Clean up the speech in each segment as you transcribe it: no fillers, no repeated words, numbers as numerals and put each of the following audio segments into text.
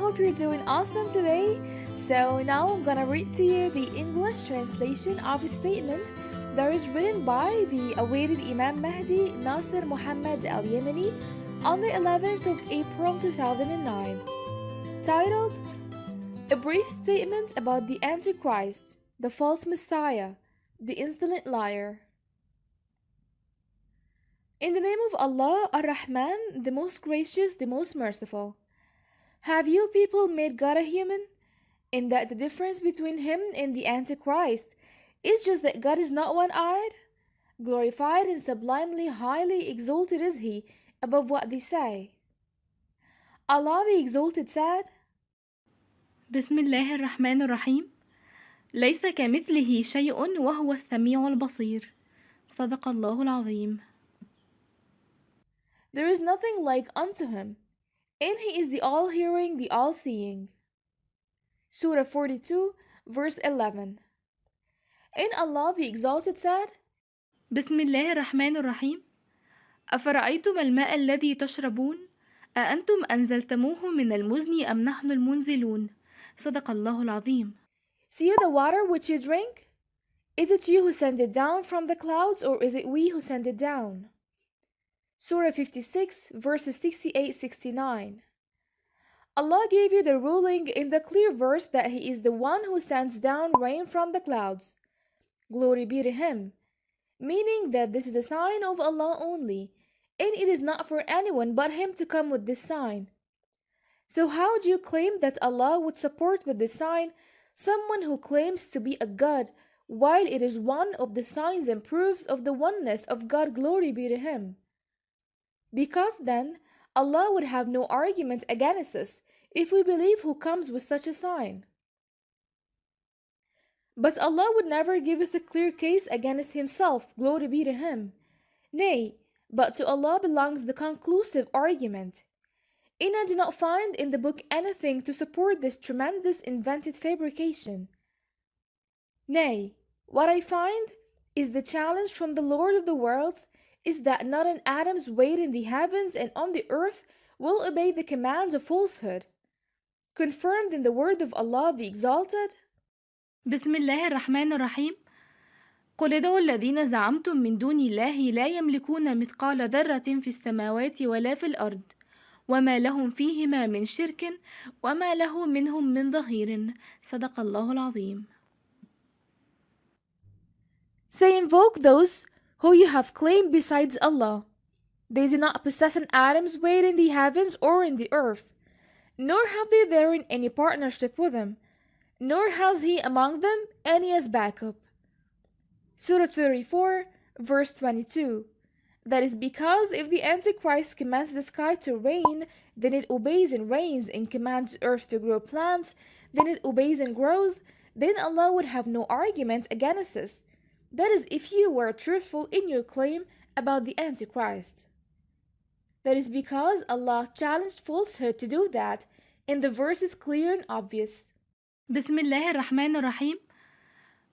hope you're doing awesome today. So now I'm gonna read to you the English translation of a statement that is written by the awaited Imam Mahdi, Nasser Mohammad Al-Yamani, on the 11th of April 2009, titled, A Brief Statement About the Antichrist, the False Messiah, the Insolent Liar. In the name of Allah, Ar-Rahman, the most gracious, the most merciful. Have you people made God a human? In that the difference between him and the Antichrist is just that God is not one-eyed? Glorified and sublimely highly exalted is he above what they say. Allah the Exalted said, بسم الله الرحمن الرحيم. ليس كمثله شيء وهو السميع البصير. صدق الله العظيم. There is nothing like unto him, and he is the all-hearing, the all-seeing. Surah 42, verse 11. And Allah the Exalted said, بسم الله الرحمن الرحيم. أفرأيتم الماء الذي تشربون أأنتم أنزلتموه من المزن أم نحن المنزلون صدق الله العظيم. See you the water which you drink? Is it you who send it down from the clouds, or is it we who send it down? Surah 56, verses 68-69. Allah gave you the ruling in the clear verse that He is the one who sends down rain from the clouds. Glory be to Him, meaning that this is a sign of Allah only, and it is not for anyone but Him to come with this sign. So how do you claim that Allah would support with this sign someone who claims to be a God, while it is one of the signs and proofs of the oneness of God? Glory be to Him. Because then, Allah would have no argument against us if we believe who comes with such a sign. But Allah would never give us a clear case against Himself, glory be to Him. Nay, but to Allah belongs the conclusive argument. And I do not find in the book anything to support this tremendous invented fabrication. Nay, what I find is the challenge from the Lord of the worlds is that not an atom's weight in the heavens and on the earth will obey the commands of falsehood, confirmed in the word of Allah the Exalted. بسم الله الرحمن الرحيم. قل ادعوا الذين زعمتم من دون الله لا يملكون مثقال ذرة في السماوات ولا في الأرض وما لهم فيهما من شرك وما له منهم من ظهير صدق الله العظيم. Say, invoke those who you have claimed besides Allah. They do not possess an atom's weight in the heavens or in the earth, nor have they therein any partnership with Him, nor has He among them any as backup. Surah 34, verse 22. That is because if the Antichrist commands the sky to rain, then it obeys and rains, and commands the earth to grow plants, then it obeys and grows, then Allah would have no argument against us. That is if you were truthful in your claim about the Antichrist. That is because Allah challenged falsehood to do that, and the verse is clear and obvious. بسم الله الرحمن الرحيم.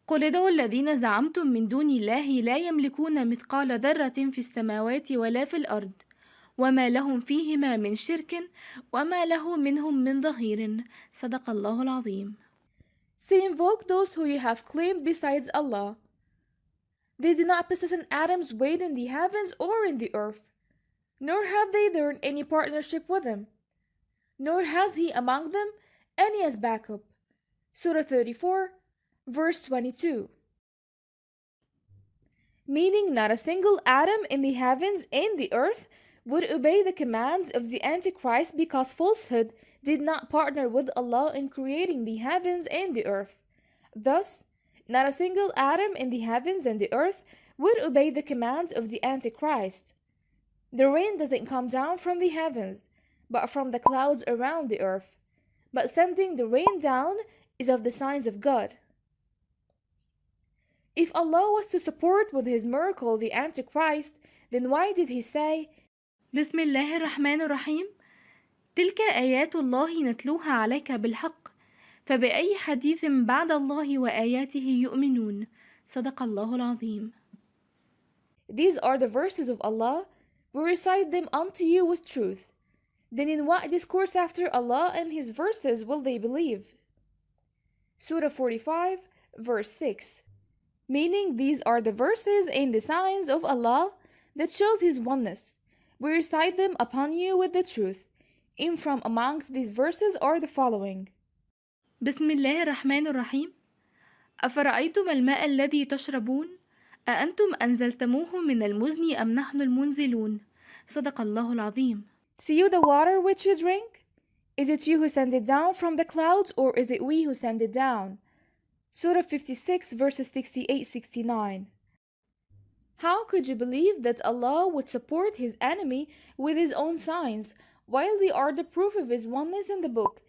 قل ادعوا الذين زعمتم من دون الله لا يملكون مثقال ذرة في السماوات ولا في الأرض وما لهم فيهما من شرك وما له منهم من ظهير صدق الله العظيم. Say, invoke those who you have claimed besides Allah. They do not possess an atom's weight in the heavens or in the earth, nor have they therein any partnership with Him, nor has He among them any as backup. Surah 34, verse 22. Meaning not a single atom in the heavens and the earth would obey the commands of the Antichrist because falsehood did not partner with Allah in creating the heavens and the earth. Thus, not a single atom in the heavens and the earth would obey the command of the Antichrist. The rain doesn't come down from the heavens, but from the clouds around the earth. But sending the rain down is of the signs of God. If Allah was to support with His miracle the Antichrist, then why did He say, بسم الله الرحمن الرحيم. تلك آيات الله نتلوها عليك بالحق فبأي حديث بعد الله وآياته يؤمنون صدق الله العظيم. These are the verses of Allah. We recite them unto you with truth. Then in what discourse after Allah and His verses will they believe? Surah 45, verse 6. Meaning these are the verses and the signs of Allah that shows His oneness. We recite them upon you with the truth. And from amongst these verses are the following. بسم الله الرحمن الرحيم. أفرأيتم الماء الذي تشربون أأنتم أنزلتموه من المزن أم نحن المنزلون صدق الله العظيم. See you the water which you drink? Is it you who send it down from the clouds, or is it we who send it down? Surah 56, verses 68-69. How could you believe that Allah would support His enemy with His own signs, while they are the proof of His oneness in the book?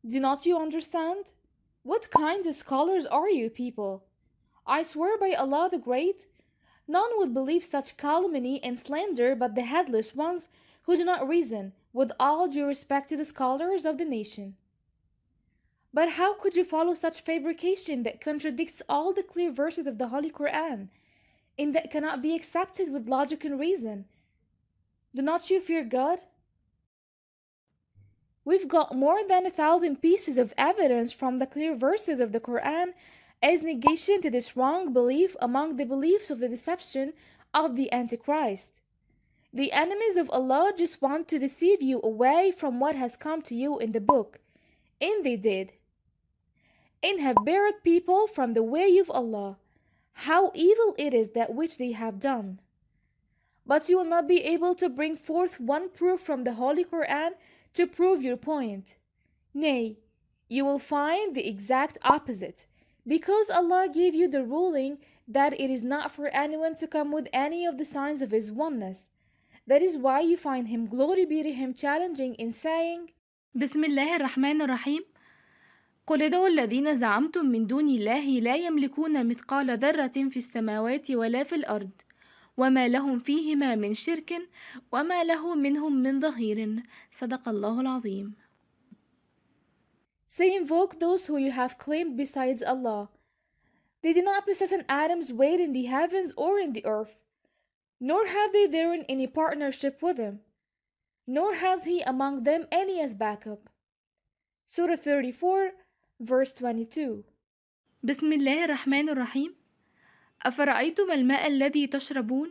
Do not you understand? What kind of scholars are you, people? I swear by Allah the Great, none would believe such calumny and slander but the headless ones who do not reason, with all due respect to the scholars of the nation. But how could you follow such fabrication that contradicts all the clear verses of the Holy Quran, and that cannot be accepted with logic and reason? Do not you fear God? We've got more than 1,000 pieces of evidence from the clear verses of the Quran as negation to this wrong belief among the beliefs of the deception of the Antichrist. The enemies of Allah just want to deceive you away from what has come to you in the book, and they did, and have barred people from the way of Allah. How evil it is that which they have done. But you will not be able to bring forth one proof from the Holy Quran to prove your point. Nay, you will find the exact opposite, because Allah gave you the ruling that it is not for anyone to come with any of the signs of His oneness. That is why you find Him, glory be to Him, challenging in saying, بسم الله الرحمن الرحيم. قل ادعوا الذين زعمتم من دون الله لا يملكون مثقال ذرة في السماوات ولا في الأرض وما لهم فيهما من شرك وما له منهم من ظهير صدق الله العظيم. Say, invoke those who you have claimed besides Allah. They do not possess an atom's weight in the heavens or in the earth, nor have they therein any partnership with Him, nor has He among them any as backup. Surah 34, verse 22. بسم الله الرحمن الرحيم. أفرأيتم الماء الذي تشربون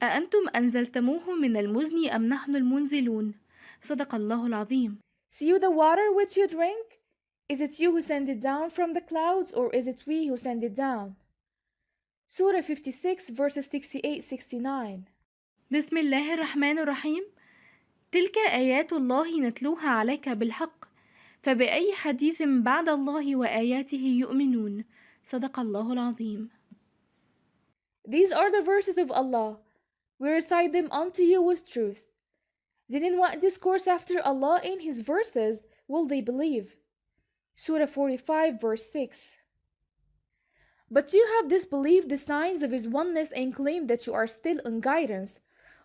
أأنتم أنزلتموه من المزن أم نحن المنزلون صدق الله العظيم. See you the water which you drink? Is it you who send it down from the clouds, or is it we who send it down? Surah 56, verses 68-69. بسم الله الرحمن الرحيم. تلك آيات الله نتلوها عليك بالحق فبأي حديث بعد الله وآياته يؤمنون صدق الله العظيم. These are the verses of Allah. We recite them unto you with truth. Then in what discourse after Allah and His verses will they believe? Surah 45, verse 6. But you have disbelieved the signs of His oneness and claim that you are still in guidance,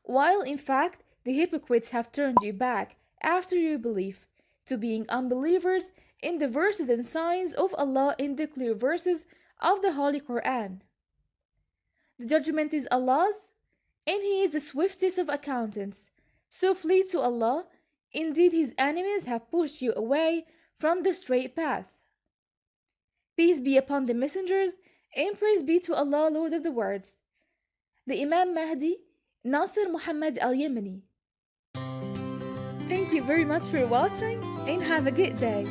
while in fact the hypocrites have turned you back after your belief to being unbelievers in the verses and signs of Allah in the clear verses of the Holy Quran. The judgment is Allah's, and He is the swiftest of accountants. So flee to Allah. Indeed, His enemies have pushed you away from the straight path. Peace be upon the messengers, and praise be to Allah, Lord of the words. The Imam Mahdi, Nasser Muhammad Al-Yamani. Thank you very much for watching, and have a good day.